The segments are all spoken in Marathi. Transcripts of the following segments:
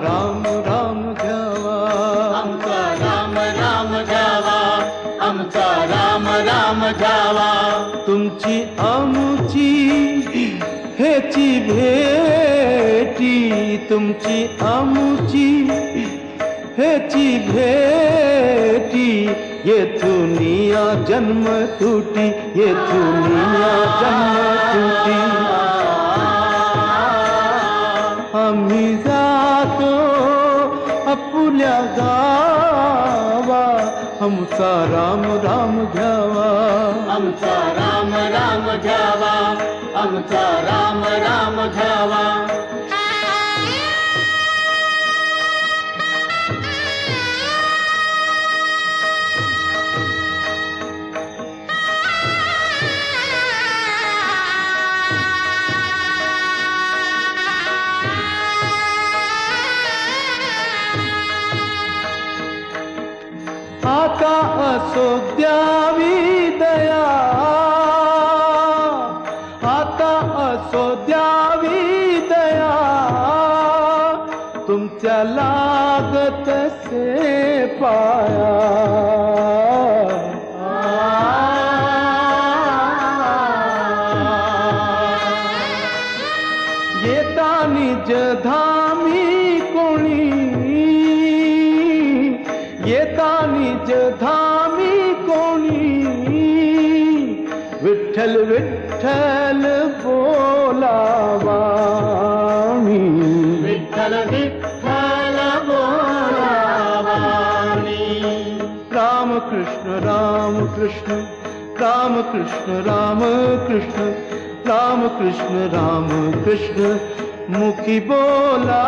राम राम घ्यावा, आमचा राम राम घ्यावा, आमचा राम राम घ्यावा. तुमची आमची हेची भेटी, तुमची आमची हेची भेटी, येथुनिया जन्म तुटी, येथुनिया जन्म तुटी. आम्ही जातो आपुल्या गावा, आमचा राम राम घ्यावा, आमचा राम राम घ्यावा, आमचा राम राम घ्यावा. आता असो द्यावी दया, आता असो द्यावी दया, तुमच्या लागत से पाया. येता निज धामी कोणी, येता निज धामी कोणी, विठ्ठल विठ्ठल बोलावा मी, विठ्ठल विठ्ठल बोलावा मी. राम कृष्ण राम कृष्ण, राम कृष्ण राम कृष्ण, राम कृष्ण राम कृष्ण, मुखी बोला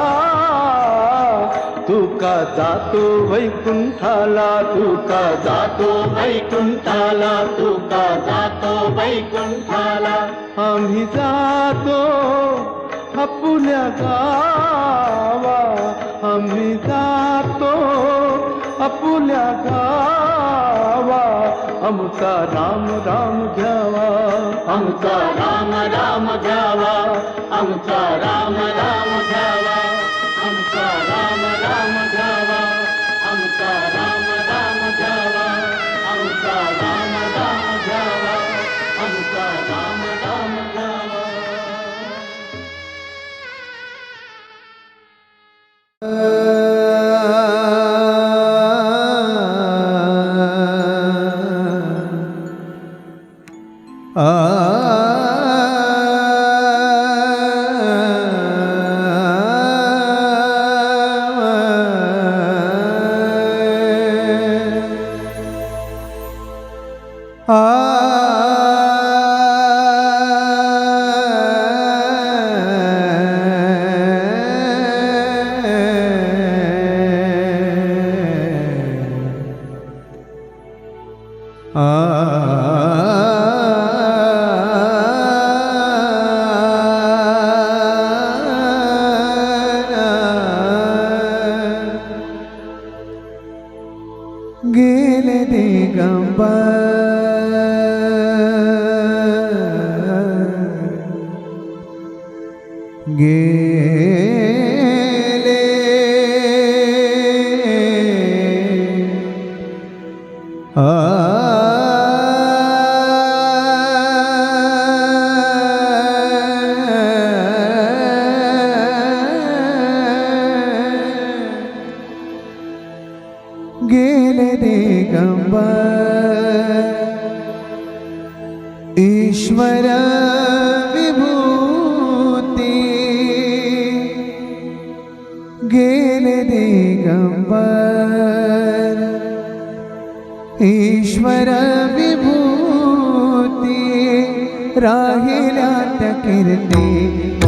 तू का जातो वैकुंठाला, तू का जातो वैकुंठाला, तू का जातो वैकुंठाला. आम्ही जातो आपुल्या गावा, आम्ही जातो आपुल्या गावा, आमचा राम राम घ्यावा, आमचा राम राम घ्यावा, आमचा राम राम घ्यावा, आमचा राम राम घ्यावा, आमचा राम राम घ्यावा, आमचा राम राम घ्यावा, आमचा राम राम घ्यावा. गेले दिगंबर, गेले गेले दिगंबर, ईश्वर विभूती, गेले दिगंबर, ईश्वर विभूती, राहिल्या त्या कीर्ती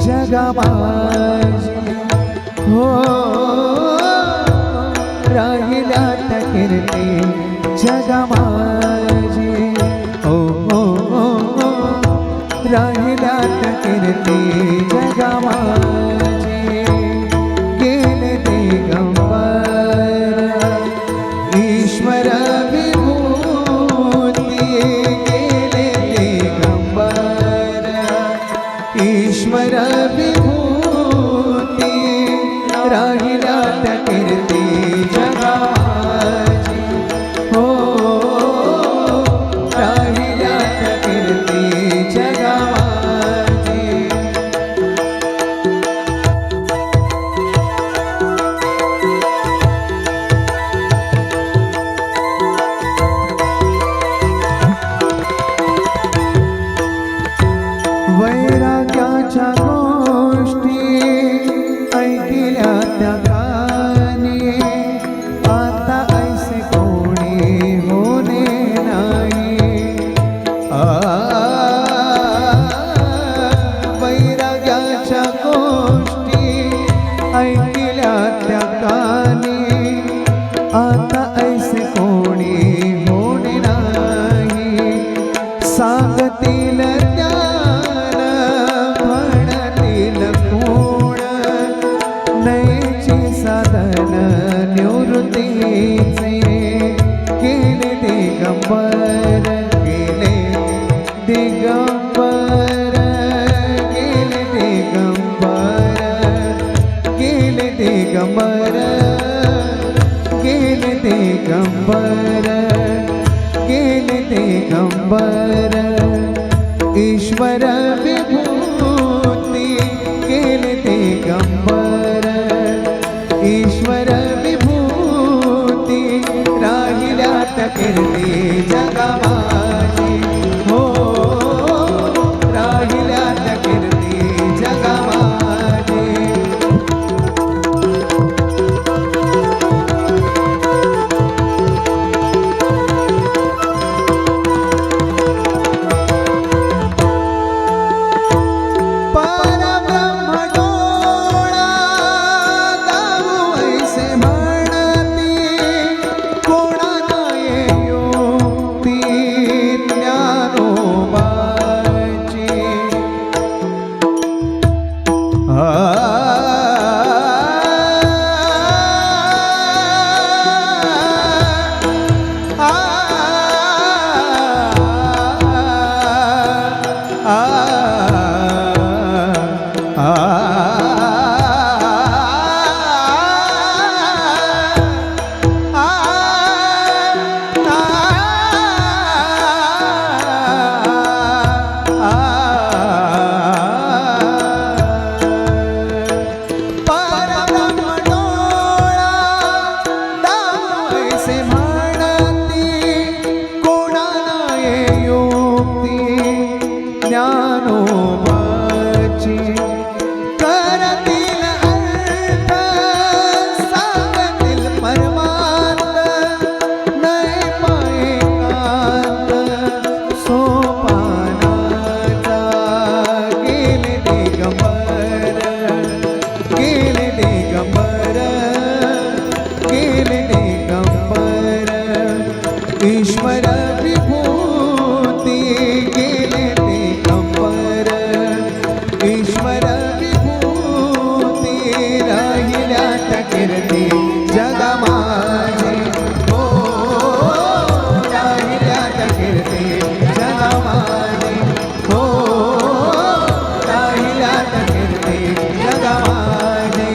जगामाजी, हो राहिल्या त्या कीर्ती जगामाजी, ओ ओ ओ ओ राहिल्या त्या कीर्ती जगामाजी. गेले दिगंबर, ईश्वर विभूती, गेले दिगंबर, ईश्वर विभूती, राहिल्या त्या कीर्ती जगाची हो राहिल्या त्या कीर्ती जगाची वैराग्याच्या गोष्टी ऐकल्या त्या कानी आता ऐसे कोणी होणे नाही वैराग्याच्या गोष्टी ऐकल्या त्या कानी आता ऐसे कोणी होणे नाही सांगतील ज्ञान म्हणतील कोण नयची साधन निवृत्तीचे केले दिगंबर केले दिगंबर केले दिगंबर केले दिगंबर केले दिगंबर केले दिगंबर ईश्वर विभूती केले दिगंबर ईश्वर विभूती राहिल्या त्या कीर्ती जगाची हो राहिल्या त्या कीर्ती जगाची परब्रह्म डोळा दाऊ ऐसे म्हणती कोणाला येती ज्ञानोबाची ज्ञानोबाची करतील अर्थ सांगतील परमार्थ नाही पाये कांत सोपानाचा गेले दिगंबर गेले दिगंबर गेले दिगंबर ईश्वर विभूती गेले दिगंबर ईश्वर विभूती राहिल्या त्या कीर्ती जगामाची हो राहिल्या त्या कीर्ती जगामाची हो राहिल्या त्या कीर्ती जगामाची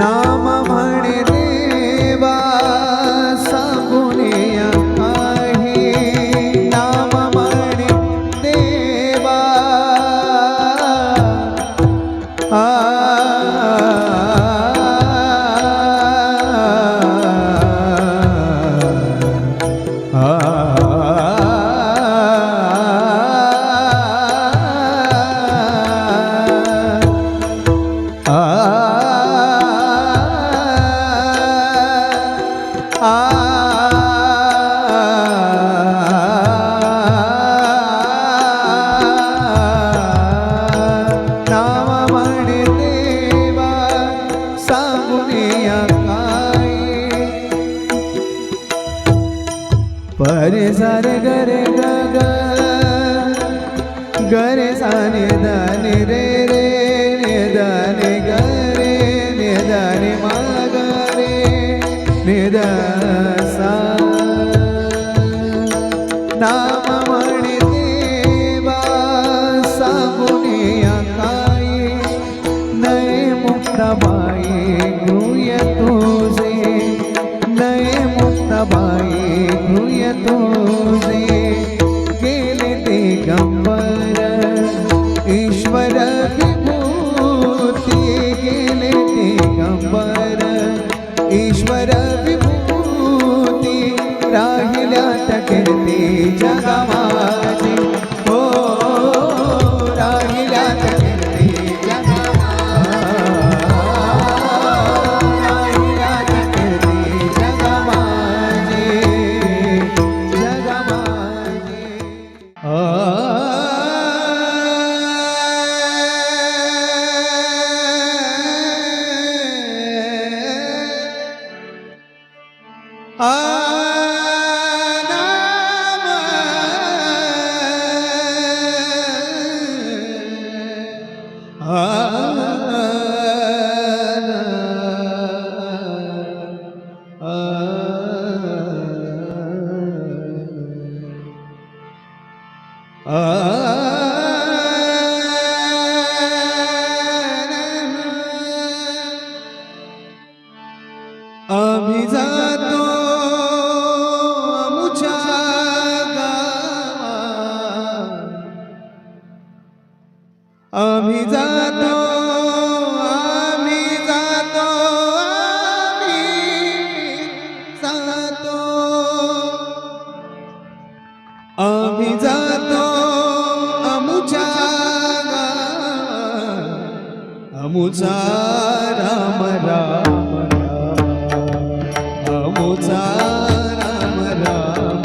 नाम म्हणे देवा सांगून या काही नाम म्हणे देवा परे सारे गरे ग ग गरे सा नि ध नि रे रे नि ध नि ग रे नि ध नि मा ग रे नि ध सा नाम म्हणे देवा सांगुनिया काय नये मुक्ताबाई गृह्य तुझे नये मुक्ताबाई गृह्य तुझे गेले दिगंबर ईश्वर विभूती गेले दिगंबर ईश्वर विभूती राहिल्या कीर्ती जगमाची हो राहिल्या कीर्ती राहिल्या कीर्ती जगमाची आम्ही जातो आमुच्या गावात आम्ही जातो आम्ही जातो आम्ही जातो आमुच्या गावात आमुचा राम राम आमुचा राम राम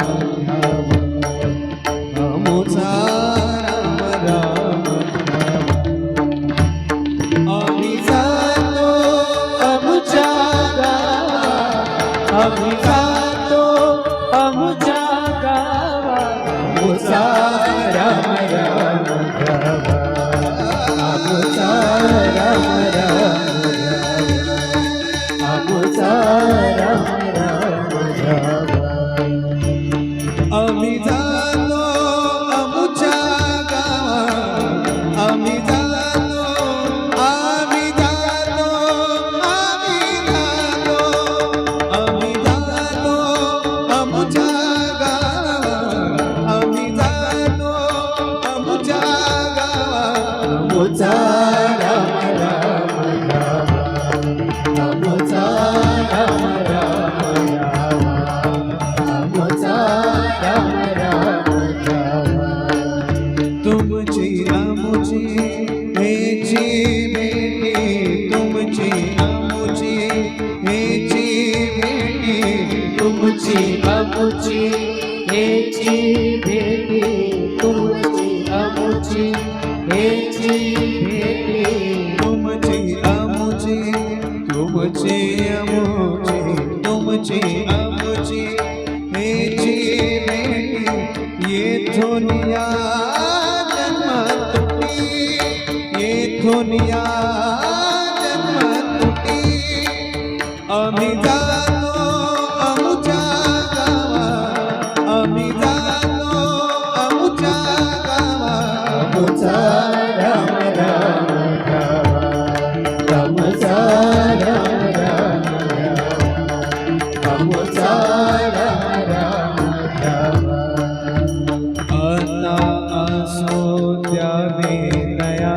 आमुचा राम राम आम्ही जातो आमुच्या गावात आम्ही जातो आमुच्या गावात आमुचा राम राम आमुचा राम राम आमुचा राम आम्ही जातो आमुच्या गावात आम्ही जातो आम्ही जातो आम्ही जातो आम्ही जातो आमुच्या गावात आम्ही जातो आमुच्या गावात आमुचा राम राम आमुचा राम तुमची आमुची हेची भेटी तुमची आमुची हेची भेटी तुमची आमुची हेची भेटी तुमची आमुची हेची भेटी तुमची आमुची तुमची आमुची तुमची आमुची हेची भेटी येथून या जन्म तुटी येथून या जन्म तुटी आम्ही जातो आमुच्या गावात आम्ही जातो आमुच्या गावात आमुचा राम राम आमुचा राम राम आमुचा राम राम आता असो द्यावे दया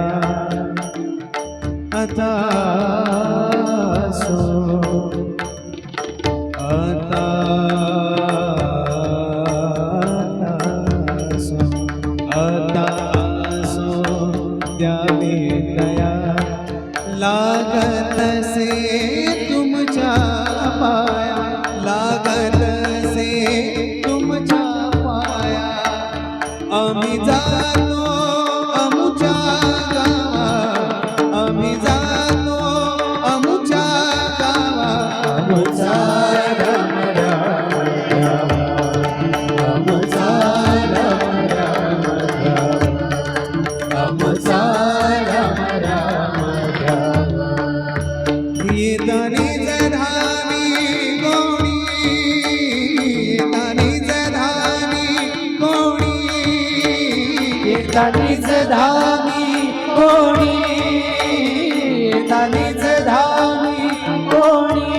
दानीच धामी कोणी दानीच धामी कोणी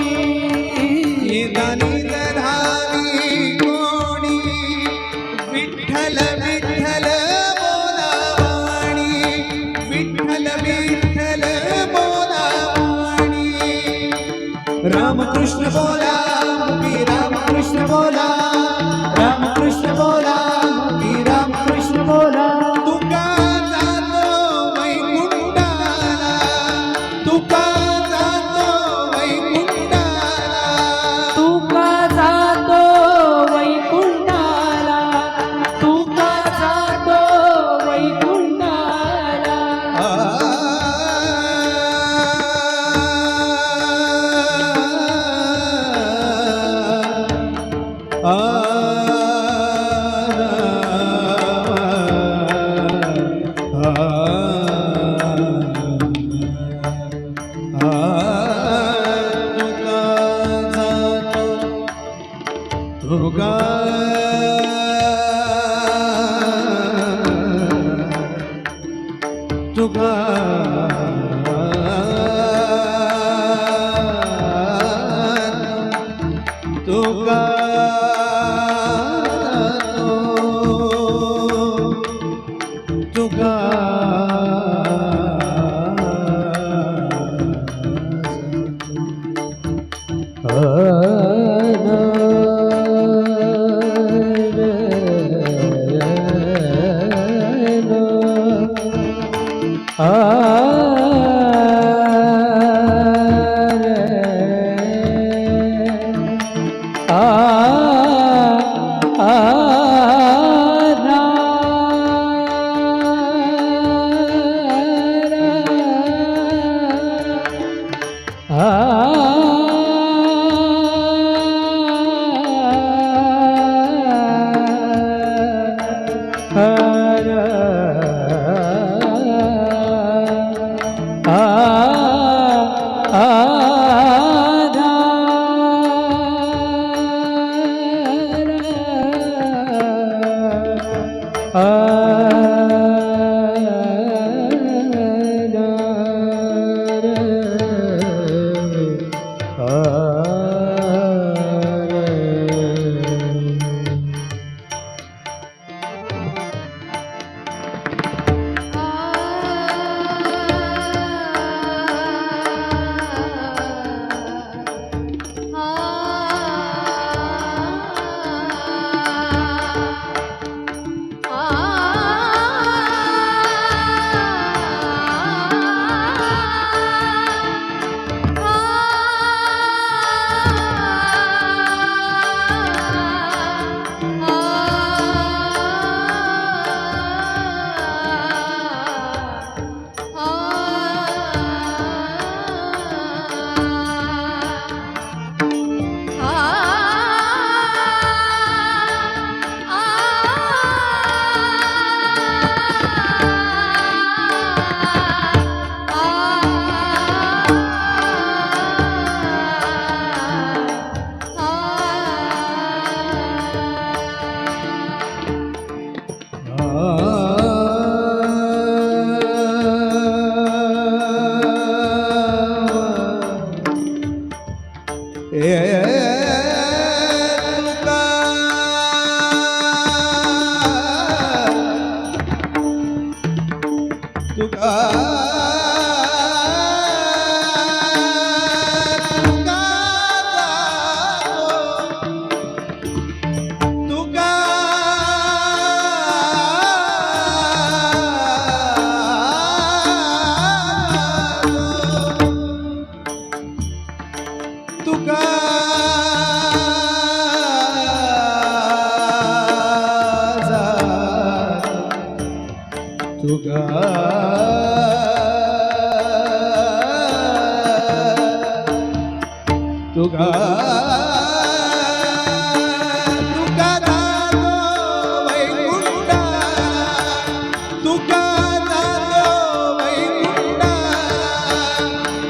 दानीच धामी कोणी विठ्ठल विठ्ठल बोलावाणी विठ्ठल विठ्ठल बोलावाणी रामकृष्ण बोला मी रामकृष्ण बोला रामकृष्ण बोला मी रामकृष्ण बोला तुका जातो वैकुंठाला तुका जातो वैकुंठाला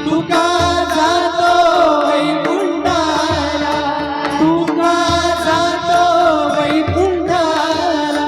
तुका जातो वैकुंठाला तुका जातो वैकुंठाला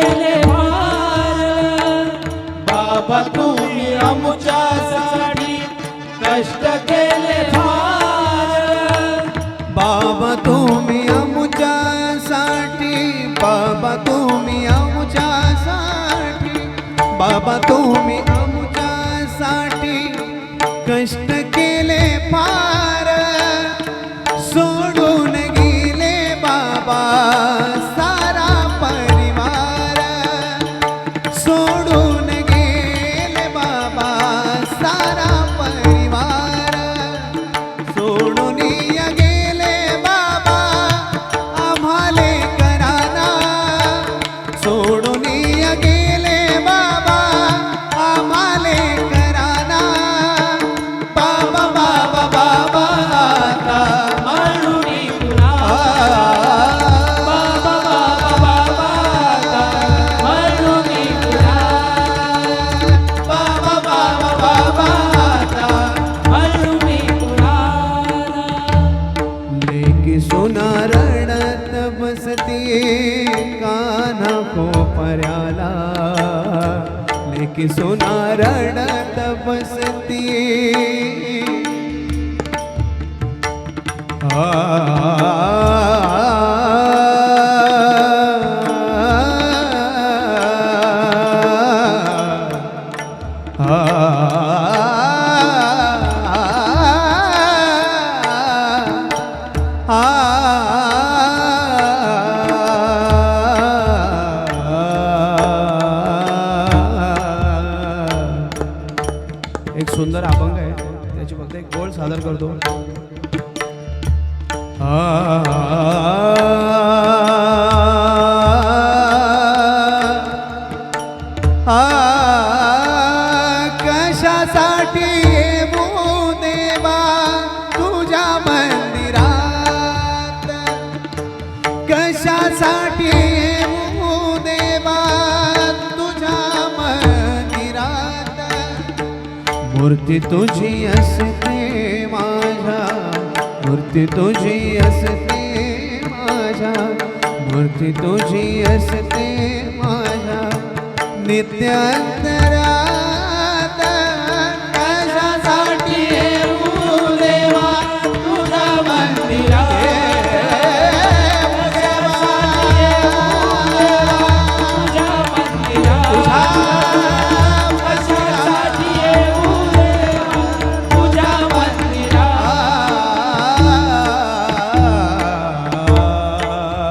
केले भार बाबा तुम्ही आमच्यासाठी कष्ट केले फार बाबा तुम्ही आमच्यासाठी बाबा तुम्ही आमच्यासाठी बाबा तुम्ही आमच्यासाठी कष्ट केले फार सोडून गेले बाबा सारा परिवार सोडून गेले बाबा सारा परिवार सोडून गेले बाबा आम्हाले कराना सोडून गेले बाबा आम्हाले कराना बाबा बाबा बाबा आता म्हणून तुला बाबा बाबा बाबा म्हणून तुला बाबा बाबा बाबा आता म्हणून तुला लेकी सोना रडत बसती कान्हा कोपऱ्याला लेकी सोना रडत बसती एक सुंदर अभंग आहे त्याची फक्त एक बोल सादर करतो कशासाठी येऊ देवा तुझ्या मंदिरात कशासाठी येऊ देवा तुझ्या मंदिरात मूर्ती तुझी असते माझ्या मूर्ती तुझी असते माझ्या मूर्ती तुझी असते माझ्या नित्य अंतरात कशासाठी येऊ देवा तुझ्या मंदिरात तुझ्या मंदिरात कशासाठी येऊ देवा तुझ्या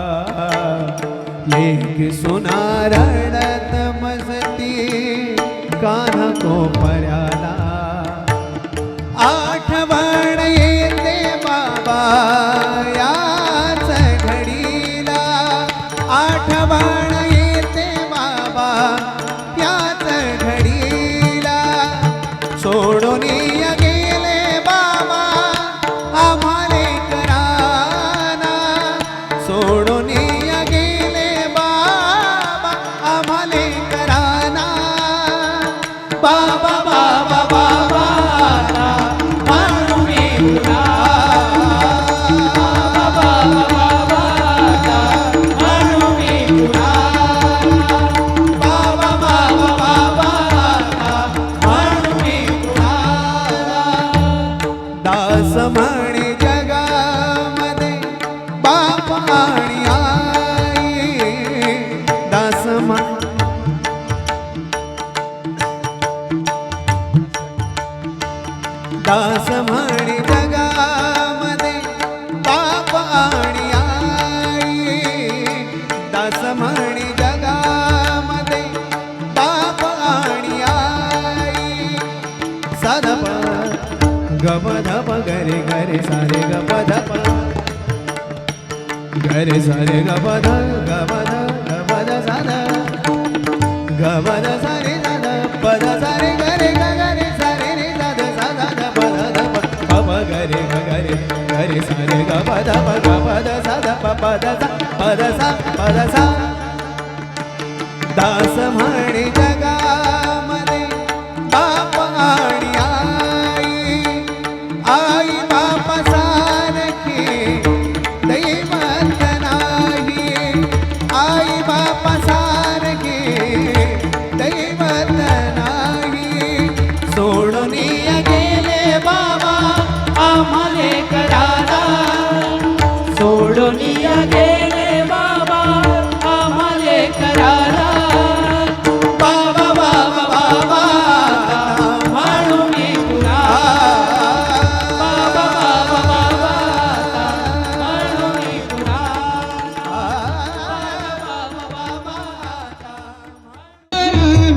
मंदिरात लेक सुना रडत मस्ती कान्हा कोपऱ्याला आठवण येते बाबा याच घडीला आठवण येते बाबा याच घडीला सोडून गेले बाबा आम्हाले कराना सोडून गेले बाबा आम्हाले कराना बाबा बाबा बाबा आता म्हणून तुला बाबा बाबा आता म्हणून तुला बाबा बाबा बाबा आता म्हणून तुला दास म्हणे जगामध्ये बाप आणि आई दास दास म्हणे जगामध्ये बाप आणि आई दास म्हणे जगामध्ये बाप आणि आई सदप गपधप गरे गरे सारे गपधप गरे सारे गपध गपध गपध साध गपध सारे साध पद सारे गरे गरे सारे रे साध साध पद पप गरे गरे गरे सारे गपध गपध साध पद सा पद सा दास म्हणे जगामध्ये बाप आणि आई आई बाप सारखी दैवत नाही आई बाप सारखी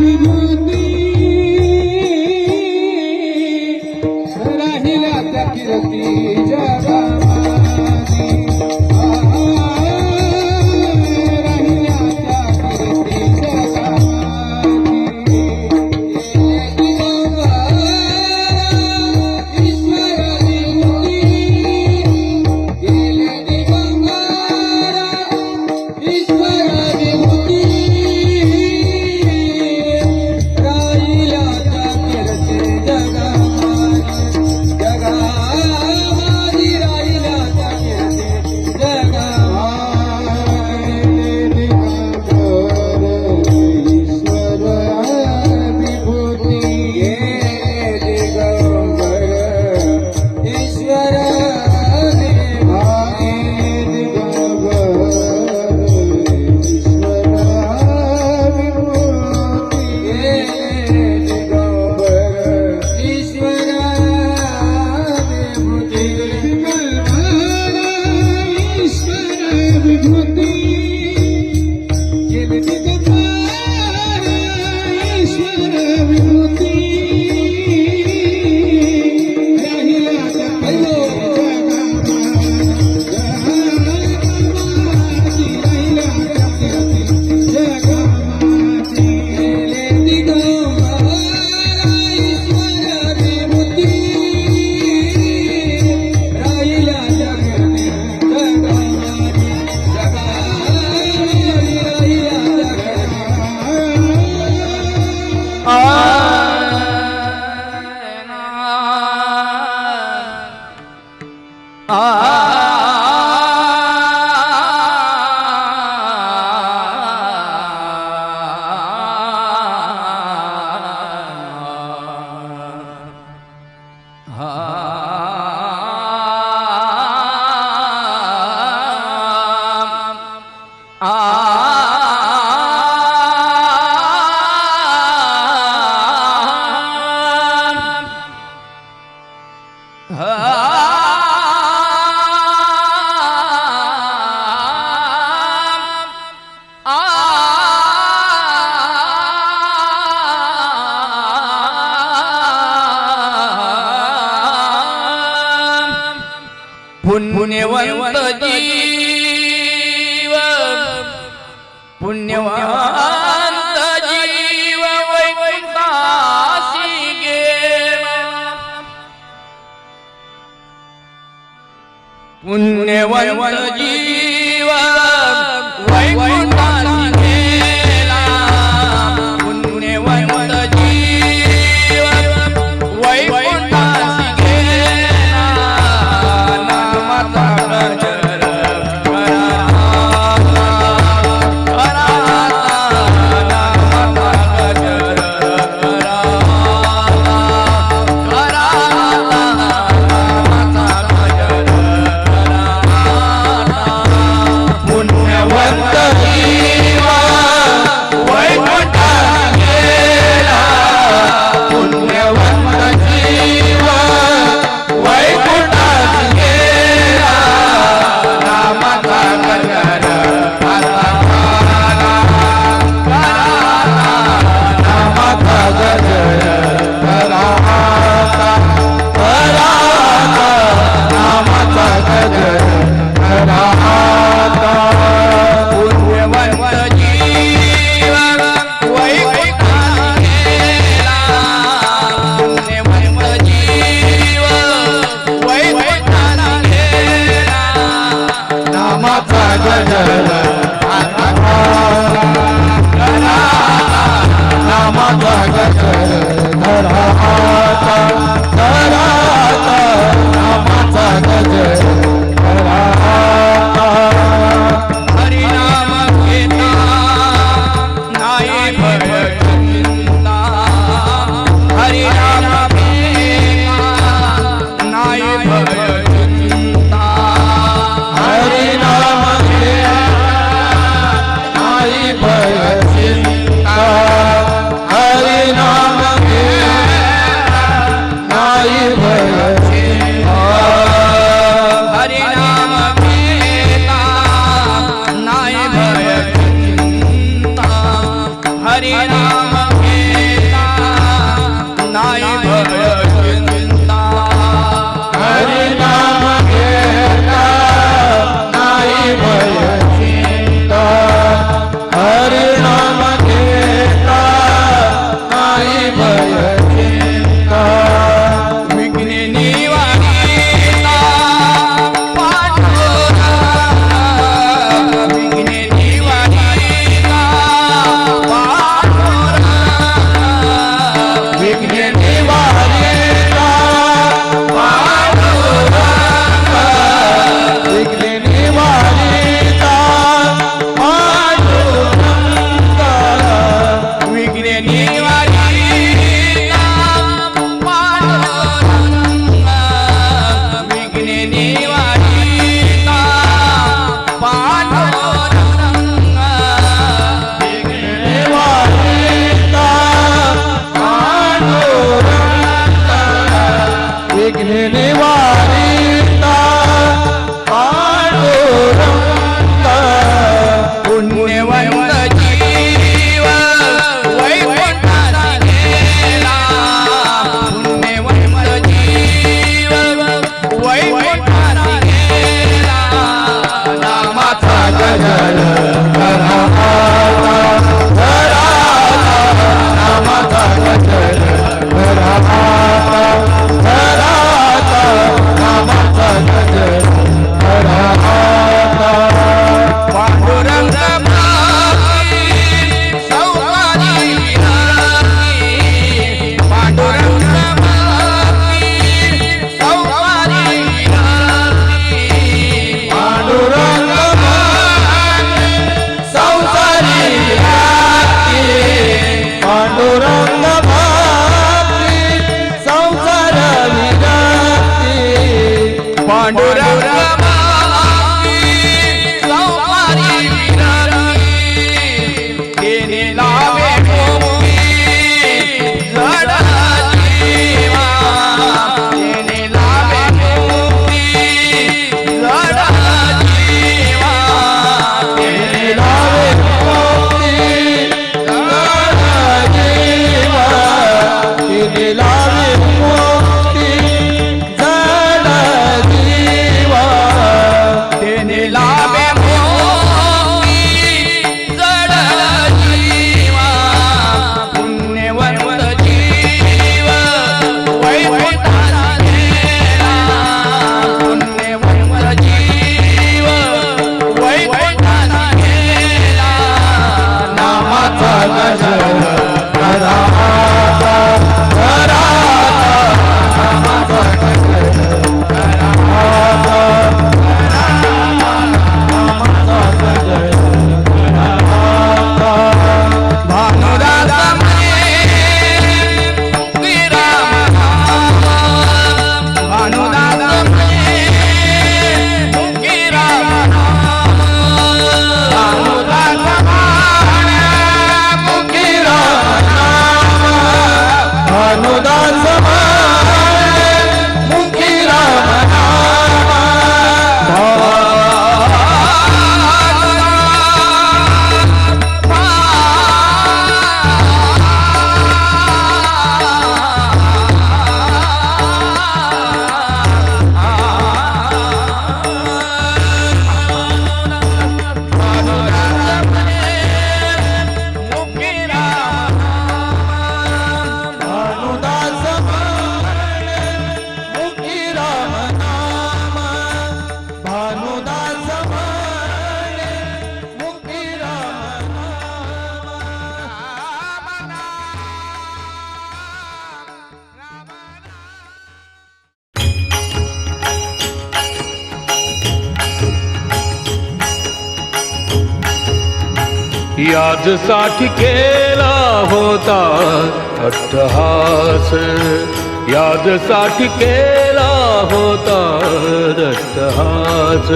विभूती राहिल्या त्या कीर्ती जगामध्ये राहिल्या त्या कीर्ती पुण्यवंत जीव पुण्यवंत जीव वैकुंठासी गेला पुण्यवंत जीव वैकुंठासी गेला पुण्यवंत जीव वैकुंठासी गेला नामाचा गजर करा नामाचा गजर करा नामाचा गजर करा पांडुरंग भक्ती संसार विरक्ती पांडुरंग भक्ती संसारी विरक्ती तेने लावे मुक्ती जड जीवा तेने लावे मुक्ती जड जीवा तेने लावे मुक्ती जड जीवा तिने लावे मुक्ती जड जीवा तेने लावे मुक्ती जड जीवा पुण्यवंत जीव वैकुंठाला गेला पुण्यवंत जीव वैकुंठाला गेला नामाचा गजर करा याजसाठी केला होता अट्टहास याजसाठी केला होता अट्टहास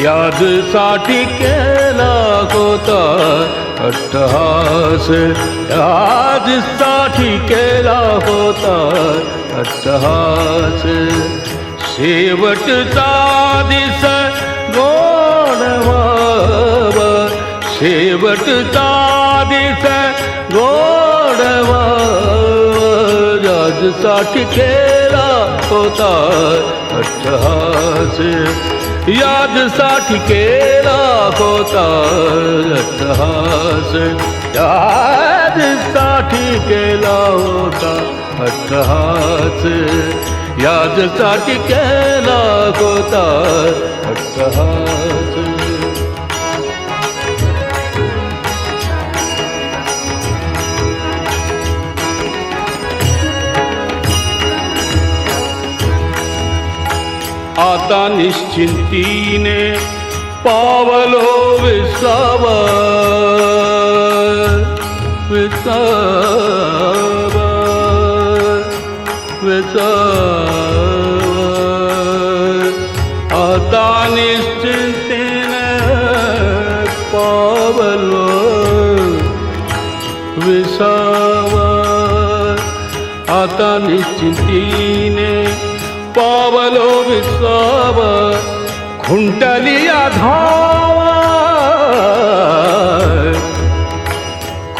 याजसाठी केला होता अट्टहास याजसाठी केला होता अट्टहास शेवटचा दिस गोडवा शेवटचा दिस गोडवा याजसाठी केला होता अट्टहास याजसाठी केला होता अट्टहास याजसाठी केला होता अट्टहास याजसाठी केला होता अट्टहास आता निश्चिंतीने पावलो विसावा विसावा विसावा आता निश्चिंतीने पावलो विसावा आता निश्चिंतीने पावलो विसाव खुंटलिया धावा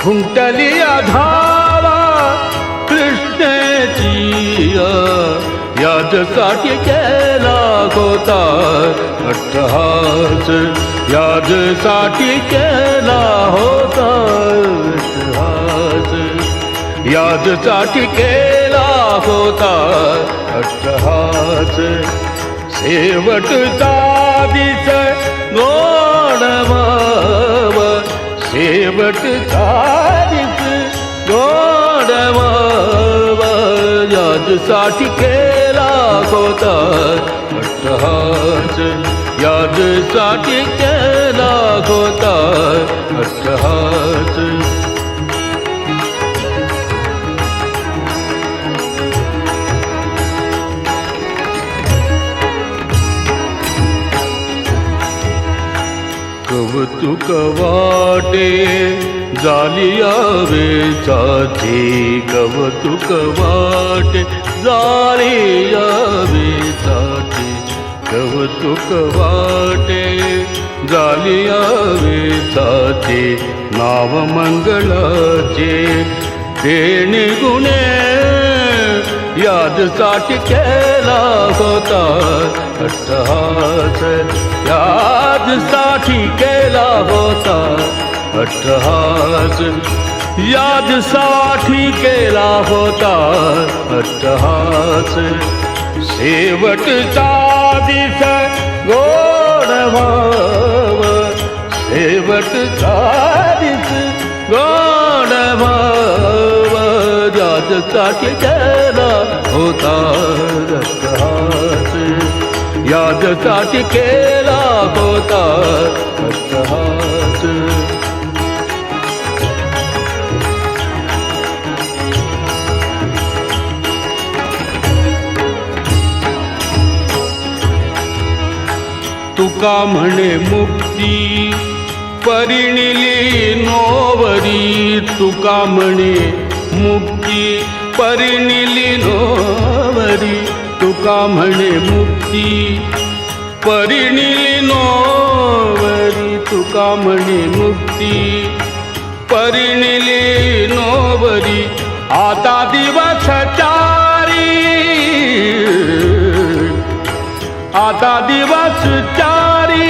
खुंटलिया धावा कृष्णेची याजसाठी केला होता अट्टहास याजसाठी केला होता अट्टहास याजसाठी केला होता अट्टहास शेवटचा दिस गोडवा शेवटचा दिस गोडवा याजसाठी केला होता अट्टहास याजसाठी केला होता अट्टहास कौतुक वाटे जालिया वेचाचे कौतुक वाटे जालिया वेचाचे कौतुक वाटे जालिया वेचाचे नाव मंगळाचे देणे गुणे यादसाठी केला होता अट्टहास यादसाठी केला होता अट्टहास यादसाठी केला होता अट्टहास शेवटचा दिस गोड भाव शेवटचा दिस गोड भाव यादसाठी केला होता अट्टहास यादसाठी केला होता अट्टहास तुका म्हणे मुक्ती परिणिली नोवरी तुका म्हणे मुक्ती परिणिली नोवरी तुका म्हणे मुक्ती परिणिली नोवरी तुका म्हणे मुक्ती परिणिली नोवरी आता दिवस चारी आता दिवस चारी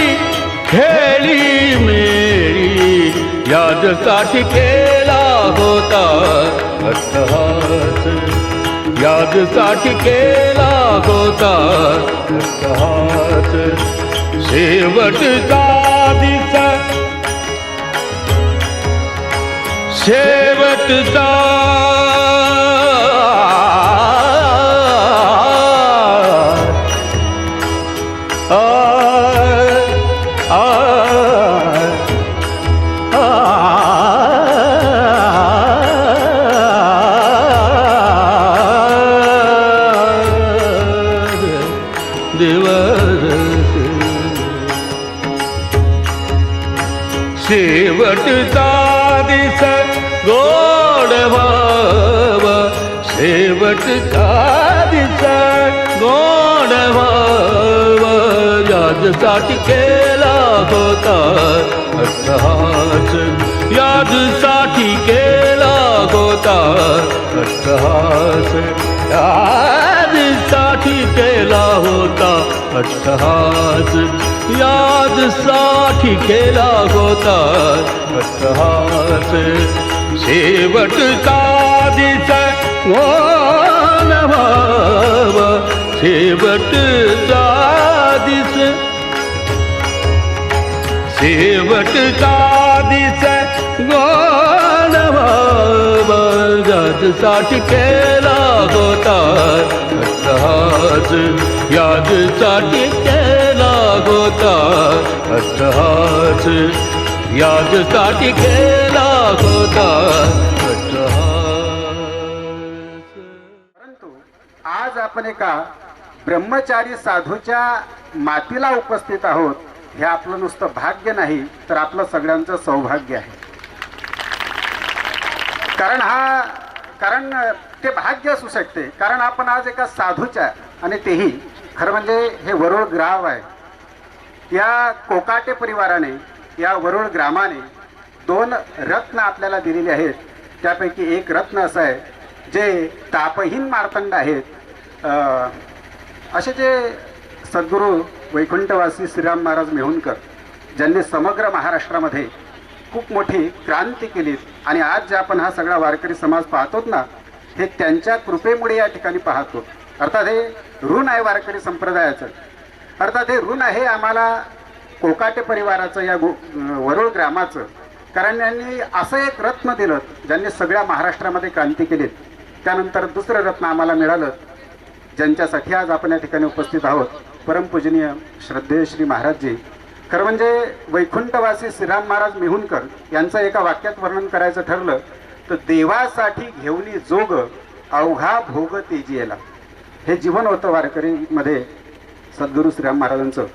खेळी मेरी यादसाठी केला होता अट्टहास यादसाठी केला होता अट्टहास शेवटचा दिस शेवटचा शेवटचा दिस गोड भाव शेवटचा दिस गोड भाव यादसाठी केला होता अट्टहास यादसाठी केला होता अट्टहास यादसाठी केला होता अट्टहास यादसाठी केला होता अट्टहास शेवटचा दिस गोड भाव शेवटचा दिस शेवटचा दिस गोड भाव यादसाठी केला होता अट्टहास यादसाठी केला होता अट्टहास यादसाठी केला होता अट्टहास परंतु आज आपण एका ब्रह्मचारी साधूच्या मातीला उपस्थित आहोत हे आपलं नुसतं भाग्य नाही तर आपलं सगळ्यांचं सौभाग्य आहे. कारण ते भाग्य असू शकते कारण आपण आज एका साधूच्या आणि तेही खरं म्हणजे हे वरुळ गाव आहे. या कोकाटे परिवाराने या वरुळ ग्रामाने 2 रत्न आपल्याला दिलेले आहेत. त्यापैकी एक रत्न असं आहे जे तापहीन मार्तंड आहेत. असे जे सद्गुरू वैकुंठवासी श्रीराम महाराज मेहुणकर ज्यांनी समग्र महाराष्ट्रामध्ये खूप मोठी क्रांती केली आणि आज जे आपण हा सगळा वारकरी समाज पाहतोत ना हे त्यांच्या कृपेमुळे या ठिकाणी पाहतो. अर्थात हे ऋण आहे वारकरी संप्रदायाचं. अर्थात हे ऋण आहे आम्हाला कोकाटे परिवाराचं या वरुळ ग्रामाचं. कारण यांनी असं एक रत्न दिलं ज्यांनी सगळ्या महाराष्ट्रामध्ये क्रांती केली. त्यानंतर दुसरं रत्न आम्हाला मिळालं ज्यांच्यासाठी आज आपण या ठिकाणी उपस्थित आहोत. परमपूजनीय श्रद्धेय श्री महाराजजी. खरं म्हणजे वैकुंठवासी श्रीराम महाराज मेहुणकर यांचं एका वाक्यात वर्णन करायचं ठरलं तर देवासाठी घेऊनी जोग अवघा भोग तेजी येला. हे जीवन होतं वारकरीमध्ये सद्गुरू श्रीराम महाराजांचं.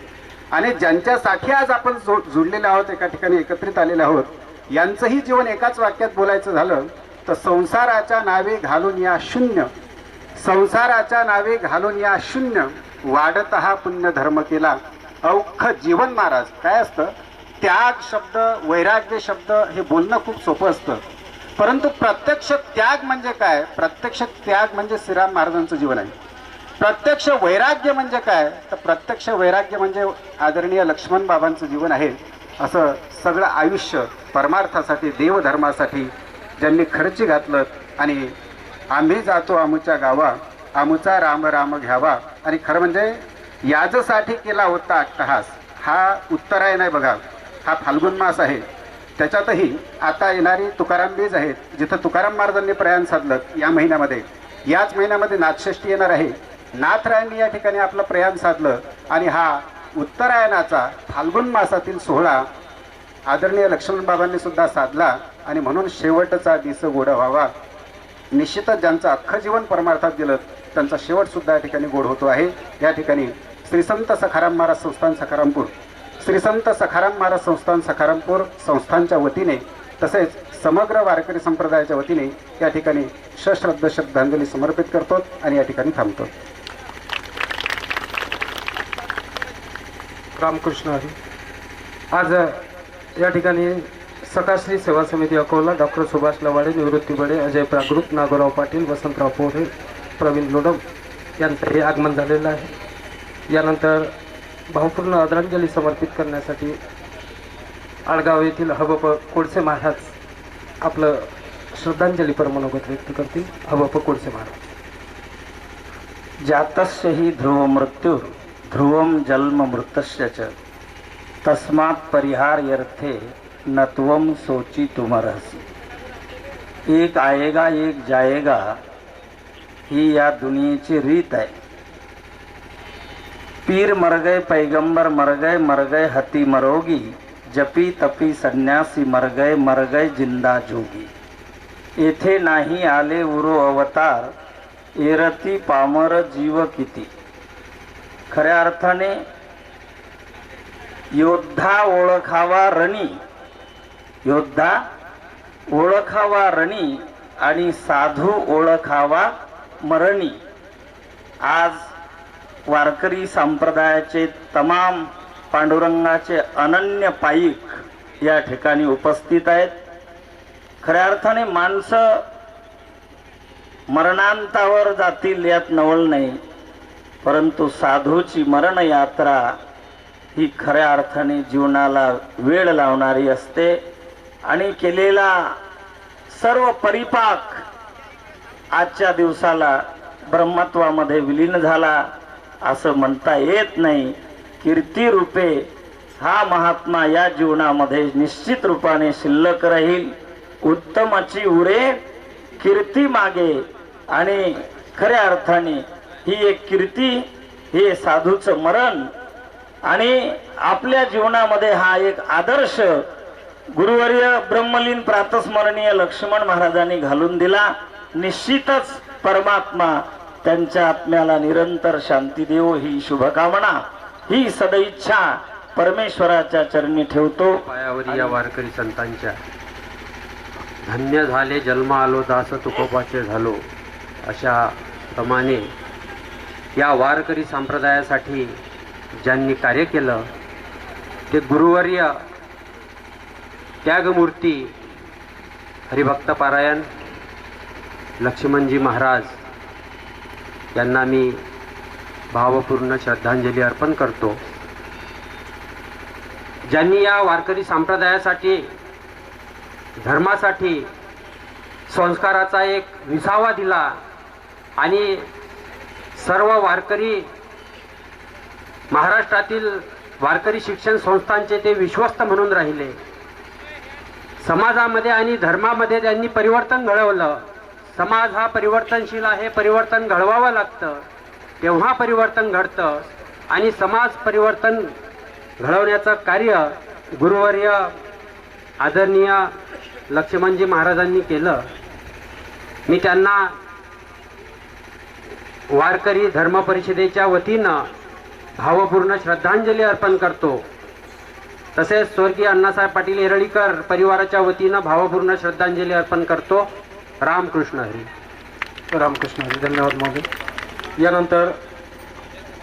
आणि ज्यांच्यासाठी आज आपण जुळलेले आहोत, एका ठिकाणी एकत्रित आलेले आहोत, यांचंही जीवन एकाच वाक्यात बोलायचं झालं तर संसाराच्या नावे घालून या शून्य, संसाराच्या नावे घालून या शून्य, वाढत हा पुण्य धर्म केला अवख जीवन. महाराज काय असतं, त्याग शब्द, वैराग्य शब्द हे बोलणं खूप सोपं असतं, परंतु प्रत्यक्ष त्याग म्हणजे काय? प्रत्यक्ष त्याग म्हणजे श्रीराम महाराजांचं जीवन आहे. प्रत्यक्ष वैराग्य म्हणजे काय? तर प्रत्यक्ष वैराग्य म्हणजे आदरणीय लक्ष्मण बाबांचं जीवन आहे. असं सगळं आयुष्य परमार्थासाठी, देवधर्मासाठी ज्यांनी खर्ची घातलं आणि आम्ही जातो आमुच्या गावा, आमुचा राम राम घ्यावा. आणि खरं म्हणजे याजसाठी केला होता अट्टहास. हा उत्तरायण आहे बघा, हा फाल्गुन मास आहे. त्याच्यातही आता येणारी तुकाराम बीज आहेत, जिथं तुकाराम महाराजांनी प्रयाण साधलं या महिन्यामध्ये. याच महिन्यामध्ये नाथषष्ठी येणार आहे. नाथरायांनी या ठिकाणी आपलं प्रयाण साधलं आणि हा उत्तरायणाचा फाल्गुन मासातील सोहळा आदरणीय लक्ष्मण बाबांनी सुद्धा साधला. आणि म्हणून शेवटचा दिस गोड व्हावा. निश्चितच ज्यांचं अख्खं जीवन परमार्थात गेलं त्यांचा शेवटसुद्धा या ठिकाणी गोड होतो आहे. या ठिकाणी श्री संत सखाराम महाराज संस्थान सखारामपूर, श्री संत सखाराम महाराज संस्थान सखारामपूर संस्थानच्या वतीने तसेच समग्र वारकरी संप्रदायाच्या वतीने या ठिकाणी सश्रद्ध श्रद्धांजली समर्पित करतो आणि या ठिकाणी थांबतो. रामकृष्ण हरी. आज या ठिकाणी सकाश्री सेवा समिती अकोला, डॉक्टर सुभाष लवाडे, निवृत्ती बडे, अजय प्राकृत, नागोराव पाटील, वसंतराव पोरे, प्रवीण लोडम यांचंही आगमन झालेलं आहे. यानंतर भावपूर्ण आदरांजली समर्पित करण्यासाठी आळगाव येथील हबप कोडसे महाराज आपलं श्रद्धांजलीपर मनोगत व्यक्त करतील. हबप कोडसे महाराज. जातस्य हि ध्रुव मृत्यु ध्रुवम जन्म मृतस्य च तस्मात् परिहार्यर्थे नत्वम सोची तुमरहसी. एक आएगा एक जाएगा ही या दुनियेची रीत आहे. पीर मर गए, पैगंबर मर गए हती मरोगी, जपी तपी संन्यासी मर गए जिंदा जोगी. येथे नाही आले उरो अवतार, एरती पामर जीव किती. खऱ्या अर्थाने योद्धा ओळखावा रणी, योद्धा ओळखावा रणी आणि साधू ओळखावा मरणी. आज वारकरी संप्रदायाचे तमाम पांडुरंगाचे अनन्य पाईक या ठिकाणी उपस्थित आहेत. खऱ्या अर्थाने माणसं मरणांतावर जातील यात नवल नाही, परंतु साधूची मरण यात्रा ही खऱ्या अर्थाने जीवनाला वेळ लावणारी असते आणि केलेला सर्व परिपाक आजच्या दिवसाला ब्रह्मत्वामध्ये विलीन झाला असं म्हणता येत नाही. कीर्ती रूपे हा महात्मा या जीवनामध्ये निश्चित रूपाने शिल्लक राहील. उत्तमाची उरे कीर्ती मागे आणि खऱ्या अर्थाने ही एक कीर्ती, हे साधूचं मरण आणि आपल्या जीवनामध्ये हा एक आदर्श गुरुवर्य ब्रह्मलीन प्रातस्मरणीय लक्ष्मण महाराजांनी घालून दिला. निश्चितच परमात्मा त्यांच्या आत्म्याला निरंतर शांती देवो ही शुभकामना, ही सदैच्छा परमेश्वराच्या चरणी ठेवतो. पायावरी या वारकरी संतांच्या धन्य झाले जन्म आलो दास तुकोबाचे झालो, अशा प्रमाणे या वारकरी संप्रदायासाठी ज्यांनी कार्य केलं ते गुरुवर्य त्यागमूर्ती हरिभक्त पारायण लक्ष्मणजी महाराज यांना मी भावपूर्ण श्रद्धांजली अर्पण करतो. ज्यांनी या वारकरी संप्रदायासाठी, धर्मासाठी संस्काराचा एक विसावा दिला आणि सर्व वारकरी महाराष्ट्रातील वारकरी शिक्षण संस्थांचे ते विश्वस्त म्हणून राहिले. समाजामध्ये आणि धर्मामध्ये त्यांनी परिवर्तन घडवलं. समाज हा परिवर्तनशील आहे, परिवर्तन घडवावं लागतं, तेव्हा परिवर्तन घडतं आणि समाज परिवर्तन घडवण्याचं कार्य गुरुवर्य आदरणीय लक्ष्मणजी महाराजांनी केलं. मी त्यांना वारकरी धर्म परिषदेच्या वतीनं भावपूर्ण श्रद्धांजली अर्पण करतो. तसेच स्वर्गीय अण्णासाहेब पाटील येरळीकर परिवाराच्या वतीनं भावपूर्ण श्रद्धांजली अर्पण करतो. रामकृष्ण हरी. रामकृष्ण हरी. धन्यवाद महोदय. यानंतर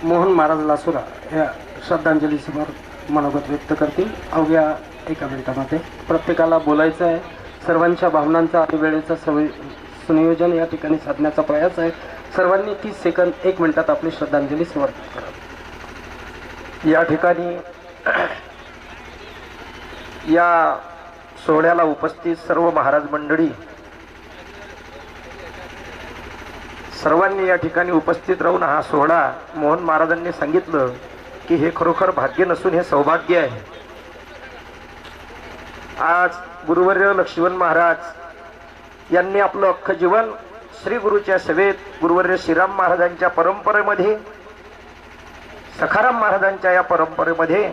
मोहन महाराज लासुरा या श्रद्धांजलीसमोर मनोगत व्यक्त करतील. अवघ्या 1 मिनिटामध्ये प्रत्येकाला बोलायचं आहे. सर्वांच्या भावनांचा आणि वेळेचं संयोजन या ठिकाणी साधण्याचा प्रयास आहे. सर्वांनी 30 सेकंद 1 मिनिटात आपली श्रद्धांजली समर्पित करावी. या ठिकाणी या सोहळ्याला उपस्थित सर्व महाराज मंडळी सर्वांनी या ठिकाणी उपस्थित राहून हा सोहळा मोहन महाराजांनी सांगितलं की हे खरोखर भाग्य नसून हे सौभाग्य आहे. आज गुरुवर्य लक्ष्मण महाराज यांनी आपलं अख्खं जीवन श्री गुरुच्या सेवेत गुरुवर्य श्रीराम महाराजांच्या परंपरेमध्ये सखाराम महाराजांच्या या परंपरेमध्ये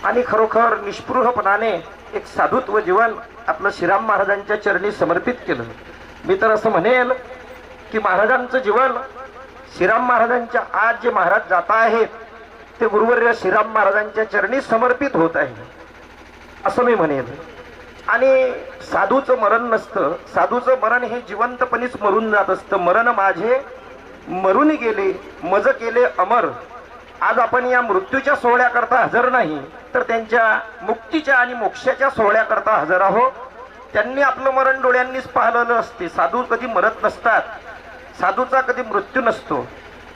आणि खरोखर निष्पृहपणाने एक साधुत्व जीवन आपलं श्रीराम महाराजांच्या चरणी समर्पित केलं. मी तर असं म्हणेल की महाराजांचं जीवन श्रीराम महाराजांच्या आज जे महाराज जाता आहेत ते गुरुवर्य श्रीराम महाराजांच्या चरणी समर्पित होत आहे असं मी म्हणेल. आणि साधूचं मरण नसतं. साधूचं मरण हे जिवंतपणीच मरून जात असतं. मरण माझे मरून गेले मज केले अमर. आज आपण या मृत्यूच्या सोहळ्याकरता हजर नाही तर त्यांच्या मुक्तीच्या आणि मोक्षाच्या सोहळ्याकरता हजर आहोत. त्यांनी आपलं मरण डोळ्यांनीच पाहिलेलं असते. साधू कधी मरत नसतात. साधूचा कधी मृत्यू नसतो.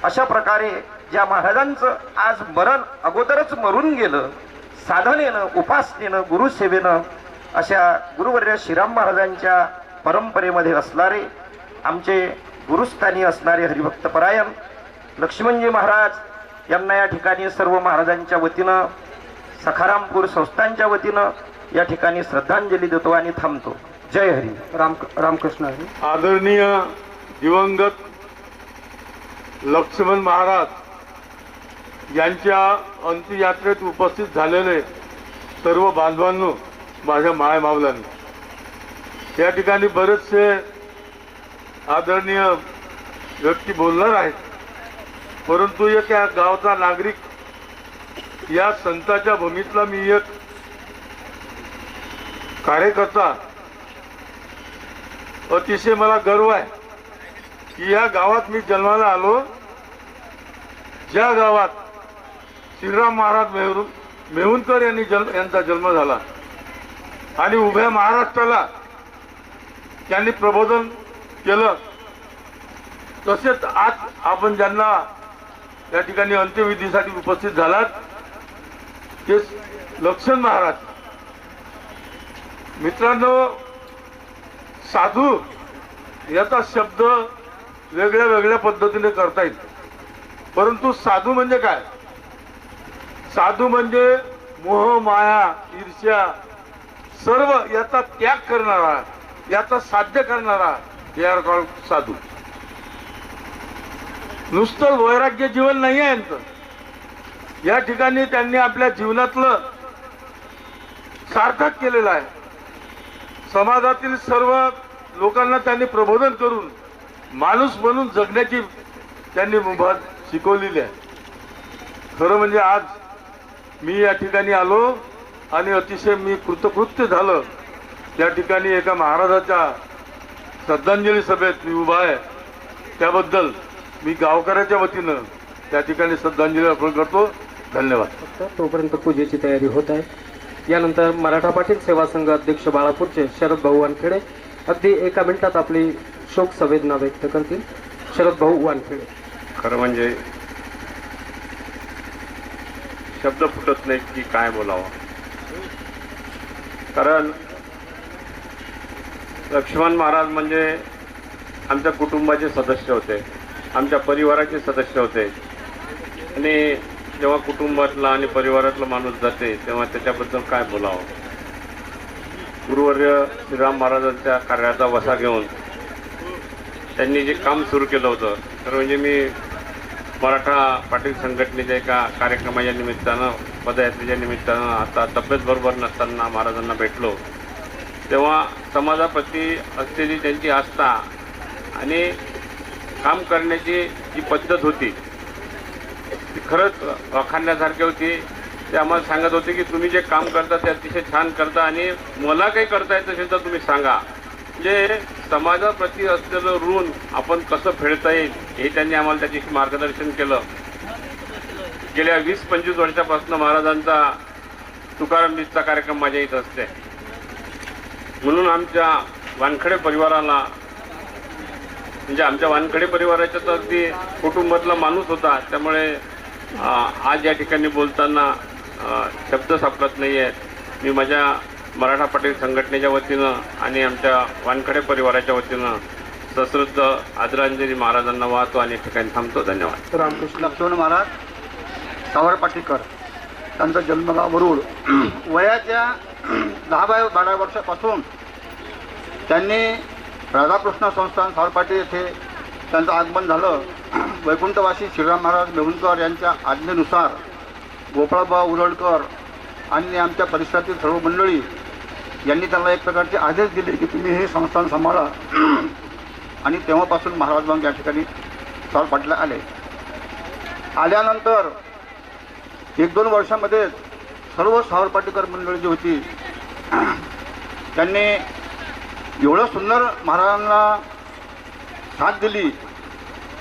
अशा प्रकारे ज्या महाराजांचं आज मरण अगोदरच मरून गेलं साधनेनं उपासनेनं गुरुसेवेनं अशा गुरुवर्य श्रीराम महाराजांच्या परंपरेमध्ये असणारे आमचे गुरुस्थानी असणारे हरिभक्तपरायण लक्ष्मणजी महाराज यांना या ठिकाणी सर्व महाराजांच्या वतीनं सखारामपूर संस्थांच्या वतीनं या ठिकाणी श्रद्धांजली देतो आणि थांबतो. जय हरी. रामकृष्ण हरी. आदरणीय दिवंगत लक्ष्मण महाराज यांच्या अंत्ययात्रेत उपस्थित झालेले सर्व बांधवांनो, माझ्या मायमावलांनी, या ठिकाणी बरेचसे आदरणीय व्यक्ती बोलणार आहेत, परंतु एक या गावचा नागरिक, या संतांच्या भूमीतला मी एक कार्यकर्ता, अतिशय मला गर्व आहे की या गावात मी जन्माला आलो, ज्या गावात श्रीराम महाराज मेहुणकर यांचा जन्म झाला आणि उभ्या महाराष्ट्राला त्यांनी प्रबोधन केलं. तसेच आज आपण ज्यांना या ठिकाणी अंत्यविधीसाठी उपस्थित झालात ते लक्ष्मण महाराज. मित्रांनो, साधू याचा शब्द वेगळ्या वेगळ्या पद्धतीने करता येईल, परंतु साधू म्हणजे काय? साधू म्हणजे मोह माया ईर्ष्या सर्व याचा त्याग करणारा, याचा साध्य करणारा, हे आर कॉल्ड साधू. नुसतं वैराग्य जीवन नाही आहे यांचं. या ठिकाणी त्यांनी आपल्या जीवनातलं सार्थक केलेलं आहे. समाजातील सर्व लोकांना त्यांनी प्रबोधन करून माणूस म्हणून जगण्याची त्यांनी मुभा शिकवलेली आहे. खरं म्हणजे आज मी या ठिकाणी आलो आणि अतिशय मी कृतकृत्य झालं. त्या ठिकाणी एका महाराजाच्या श्रद्धांजली सभेत मी उभा आहे, त्याबद्दल मी गावकऱ्याच्या वतीनं त्या ठिकाणी श्रद्धांजली अर्पण करतो. धन्यवाद. तोपर्यंत पूजेची तयारी होत आहे. यानंतर मराठा पाटील सेवा संघ अध्यक्ष बाळापूरचे शरद भाऊ वानखेडे अगदी 1 मिनिटात आपली शोक संवेदना व्यक्त करतील. शरद भाऊ वानखेडे. खरं म्हणजे शब्द फुटत नाही की काय बोलावं, कारण लक्ष्मण महाराज म्हणजे आमच्या कुटुंबाचे सदस्य होते, आमच्या परिवाराचे सदस्य होते. आणि जेव्हा कुटुंबातला आणि परिवारातला माणूस जाते तेव्हा त्याच्याबद्दल काय बोलावं. गुरुवर्य श्रीराम महाराजांच्या कार्याचा वसा घेऊन त्यांनी जे काम सुरू केलं होतं, तर म्हणजे मी मराठा पाटील संघटनेच्या एका कार्यक्रमाच्या निमित्तानं, पदयात्रेच्या निमित्तानं आता तब्येत बरोबर नसताना महाराजांना भेटलो, तेव्हा समाजाप्रती असलेली त्यांची आस्था आणि काम करण्याची जी पद्धत होती ती खरंच वाखाणण्यासारखी होती. ते आम्हाला सांगत होते की तुम्ही जे काम करता ते अतिशय छान करता आणि मला काही करता येत असेल तर तुम्ही सांगा. म्हणजे समाजाप्रती असलेलं ऋण आपण कसं फेडता येईल हे त्यांनी आम्हाला त्याच्याशी मार्गदर्शन केलं. गेल्या 20-25 वर्षापासून महाराजांचा तुकाराम बीजचा कार्यक्रम माझ्या इथं असते. म्हणून आमच्या वानखडे परिवाराला, म्हणजे आमच्या वानखडे परिवाराच्या तर अगदी कुटुंबातला माणूस होता. त्यामुळे आज या ठिकाणी बोलताना शब्द सापडत नाही आहेत. मी माझ्या मराठा पाटील संघटनेच्या वतीनं आणि आमच्या वानखडे परिवाराच्या वतीनं सश्रद्ध आदरांजली महाराजांना वाहतो आणि या ठिकाणी थांबतो. धन्यवाद. रामकृष्ण लक्ष्मण महाराज सावर पाटीकर, त्यांचा जन्मगाव वरुड. वयाच्या 10-12 वर्षापासून त्यांनी राधाकृष्ण संस्थान सावरपाटी येथे त्यांचं आगमन झालं. वैकुंठवासी श्रीराम महाराज मेहुणकर यांच्या आज्ञेनुसार गोपाळबा उरळकर आणि आमच्या परिसरातील सर्व मंडळी यांनी त्यांना एक प्रकारचे आदेश दिले की तुम्ही हे संस्थान सांभाळा. आणि तेव्हापासून महाराज मग या ठिकाणी सावरपाटीला आल्यानंतर 1-2 वर्षामध्ये सर्व सावरपाटीकर मंडळी जी होती त्यांनी एवढं सुंदर महाराजांना साथ दिली.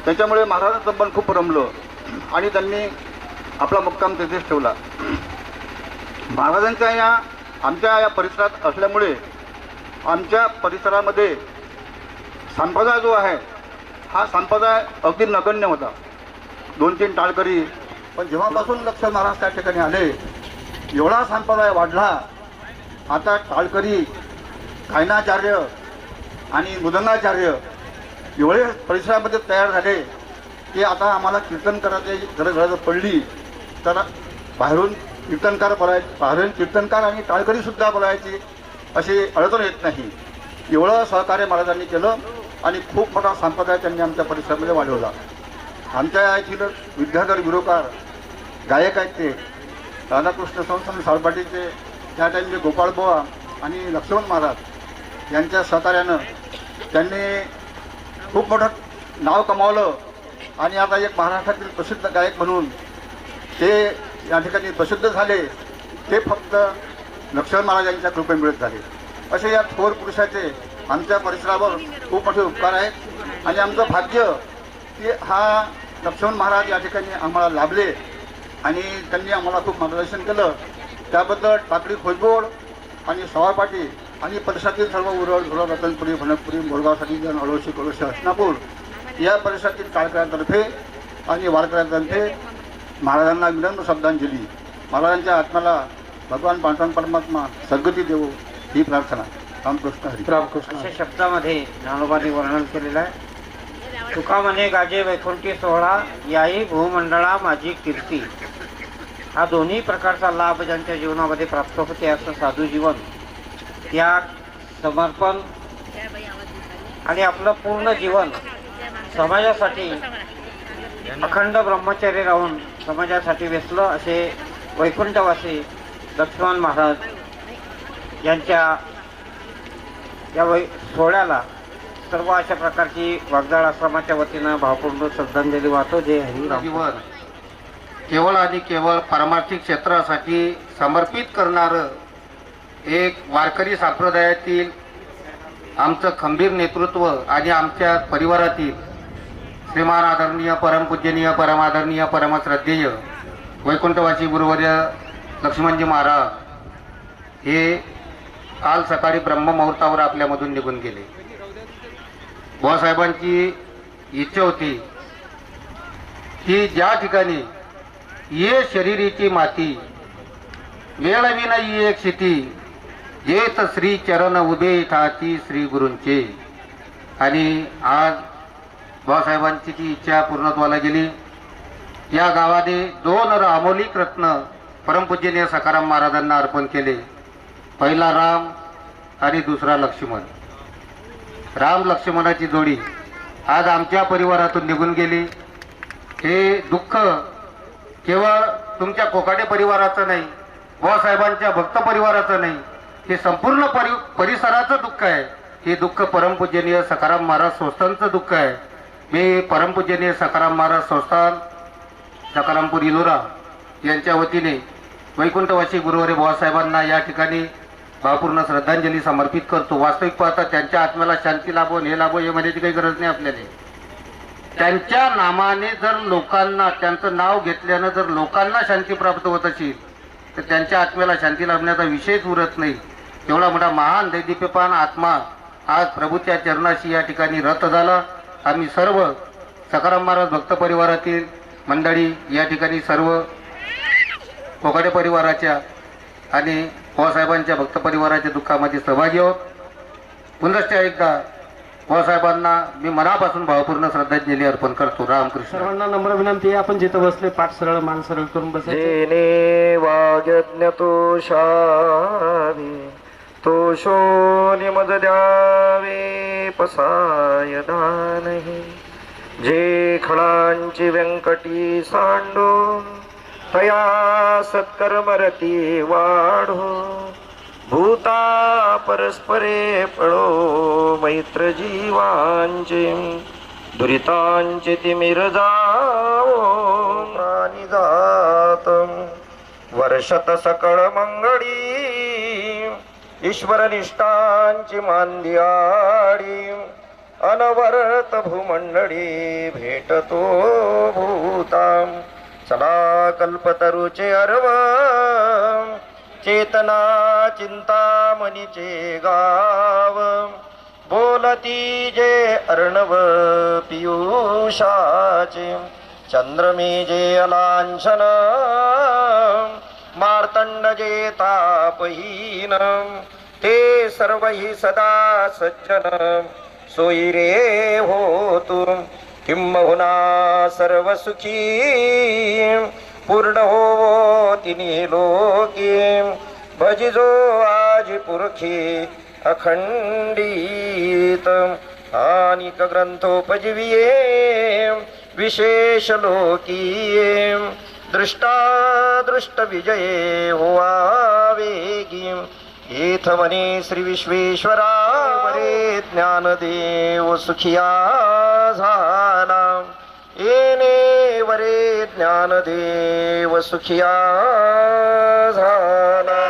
त्याच्यामुळे महाराजांचं मन खूप रमलं आणि त्यांनी आपला मुक्काम तेथेच ठेवला. महाराजांच्या आमच्या या परिसरात असल्यामुळे आमच्या परिसरामध्ये संप्रदाय जो आहे हा संप्रदाय अगदी नगण्य होता. 2-3 टाळकरी. पण जेव्हापासून लक्ष्मण महाराज त्या ठिकाणी आले एवढा संप्रदाय वाढला. आता टाळकरी, गायनाचार्य आणि मृदंगाचार्य एवढे परिसरामध्ये तयार झाले की आता आम्हाला कीर्तन करायची गरज पडली तर बाहेरून कीर्तनकार आणि टाळकरीसुद्धा बोलायची अशी अडचण येत नाही. एवढं सहकार्य महाराजांनी केलं आणि खूप मोठा संप्रदाय त्यांनी आमच्या परिसरामध्ये वाढवला. आमच्या येथील विद्याधर विरोकार गायक आहेत ते राधाकृष्ण संस्थान सावरपाटीचे त्या टाईमचे गोपाळबुवा आणि लक्ष्मण महाराज यांच्या सहकार्यानं त्यांनी खूप मोठं नाव कमावलं आणि आता एक महाराष्ट्रातील प्रसिद्ध गायक म्हणून ते या ठिकाणी प्रसिद्ध झाले. ते फक्त लक्ष्मण महाराज यांच्या कृपेमुळे झाले. असे या थोर पुरुषाचे आमच्या परिसरावर खूप मोठे उपकार आहेत आणि आमचं भाग्य की हा लक्ष्मण महाराज या ठिकाणी आम्हाला लाभले आणि त्यांनी आम्हाला खूप मार्गदर्शन केलं. त्याबद्दल टाकळी खोजबोड आणि सावरपाटी आणि परिसरातील सर्व उरळ धुळ रतनपुरी भनकपुरी मोरगावसाठी जन अडोशी कळोशी हसनापूर या परिसरातील टाळकऱ्यांतर्फे आणि वारकऱ्यांतर्फे महाराजांना विनम्र श्रद्धांजली. महाराजांच्या आत्म्याला भगवान पांडुरंग परमात्मा सद्गती देवो ही प्रार्थना. रामकृष्ण हरी. रामकृष्ण. अशा शब्दामध्ये ज्ञानोबांनी वर्णन केलेलं आहे. तुका म्हणे गाजे वैकुंठी सोहळा याही भूमंडळा माझी कीर्ती. हा दोन्ही प्रकारचा लाभ ज्यांच्या जीवनामध्ये प्राप्त होते असं साधू जीवन, त्याग, समर्पण आणि आपलं पूर्ण जीवन समाजासाठी अखंड ब्रह्मचर्य राहून समाजासाठी वेचलं असे वैकुंठवासी लक्ष्मण महाराज यांच्या या सोहळ्याला सर्व अशा प्रकारची वागदाळ आश्रमाच्या वतीनं भावपूर्ण श्रद्धांजली वाहतो. जय हरी. जीवन केवळ आणि केवळ पारमार्थिक क्षेत्रासाठी समर्पित करणारं एक वारकरी संप्रदायातील आमचं खंबीर नेतृत्व आणि आमच्या परिवारातील श्रीमान आदरणीय परमपूजनीय परमादरणीय परमश्रद्धेय वैकुंठवासी गुरुवर्य लक्ष्मणजी महाराज हे काल सकाळी ब्रह्ममुहूर्तावर आपल्यामधून निघून गेले. बुवासाहेबांची इच्छा होती की ज्या ठिकाणी ये शरीरीची माती वेळविना ही एक शिती येत श्री चरण उभे ठाती श्री गुरूंचे. आणि आज बुवासाहेबांची ती इच्छा पूर्णत्वाला गेली. या गावाने 2 अमोलिक रत्न परमपूजनीय सखाराम महाराजांना अर्पण केले. पहिला राम आणि दुसरा लक्ष्मण. राम लक्ष्मणाची जोडी आज आमच्या परिवारातून निघून गेली. हे दुःख केवळ तुमच्या कोकाटे परिवाराचं नाही, बुवासाहेबांच्या भक्त परिवाराचं नाही, हे संपूर्ण परिसराचं दुःख आहे. हे दुःख परमपूजनीय सखाराम महाराज संस्थानचं दुःख आहे. मी परमपूजनीय सखाराम महाराज संस्थान सकारामपूर इलोरा यांच्या वतीने वैकुंठवासी गुरुवारी बाबासाहेबांना या ठिकाणी भावपूर्ण श्रद्धांजली समर्पित करतो. वास्तविक पाहता त्यांच्या आत्म्याला शांती लाभो हे लाभो हे म्हणण्याची काही गरज नाही आपल्याला. त्यांच्या नामाने जर लोकांना, त्यांचं नाव घेतल्यानं जर लोकांना शांती प्राप्त होत असेल तर त्यांच्या आत्म्याला शांती लाभण्याचा विषयच उरत नाही. एवढा मोठा महान दैदिप्यमान आत्मा आज प्रभूच्या चरणाशी या ठिकाणी रत झाला. आम्ही सर्व सकाराम महाराज भक्त परिवारातील मंडळी या ठिकाणी सर्व कोकाटे परिवाराच्या आणि पवासाहेबांच्या भक्त परिवाराच्या दुःखामध्ये सहभागी आहोत. पुनश्च एकदा पवासाहेबांना मी मनापासून भावपूर्ण श्रद्धांजली अर्पण करतो. रामकृष्ण. सर्वांना नम्र विनंती आहे, आपण जिथं बसले पाठ सरळ मान सरळ करून बसायचं. जेने वाजज्ञ तो शावे तो शोनी मद द्यावे पसाय दानही. जे खळांची व्यंकटी सांडो तया सत्कर्मरती वाढो. भूता परस्परे पळो मैत्र जीवांचे दुरितांचे तिमिर जाओ प्राणी जात. वर्षत सकळ मंगळी ईश्वर निष्ठांची मांदियाडी. अनवरत भूमंडळी भेटतो भूतां. चला कल्पतरुचे अर्व चेतना चिंतामणीचे गाव. बोलती जे अर्णव पियुषाचे चंद्रमे जे अलांछन. मार्तंड जे तापहीन ते सर्वही सदा सज्जन. सोयी रे होतु किंबहुना सर्व सुखी. पूर्ण हो तिन्ही लोकी भजिजो आज पुरखी अखंडित. अनेक ग्रंथोपजीविये विशेष लोकीये. दृष्टादृष्ट विजये होवावेगी. येथ म्हणे श्री विश्वेश्वरा वरे ज्ञानदेव सुखिया झाला. येणे वरे ज्ञानदेव सुखिया झाला.